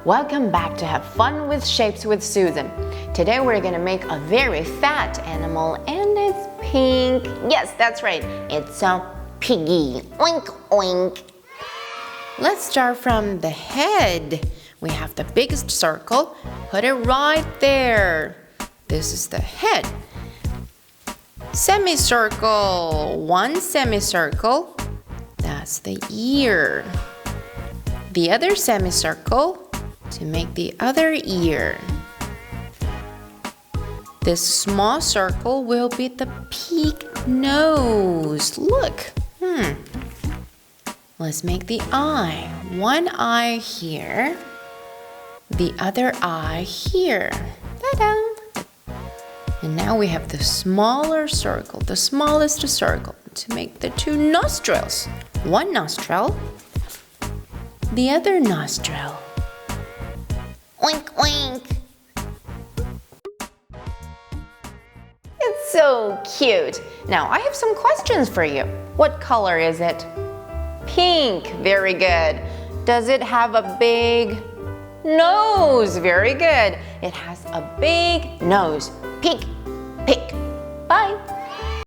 Welcome back to Have Fun with Shapes with Susan. Today we're gonna make a very fat animal and it's pink. Yes, that's right. It's a piggy. Oink, oink. Let's start from the head. We have the biggest circle. Put it right there. This is the head. Semicircle. One semicircle. That's the ear. The other semicircle to make the other ear. This small circle will be the pig nose. Look. Let's make the eye. One eye here. The other eye here. Ta-da! And now we have the smaller circle, the smallest circle, to make the two nostrils. One nostril, the other nostril. Oink, oink. It's so cute. Now I have some questions for you. What color is it? Pink. Very good. Does it have a big nose? Very good. It has a big nose. Pig, pig. Bye.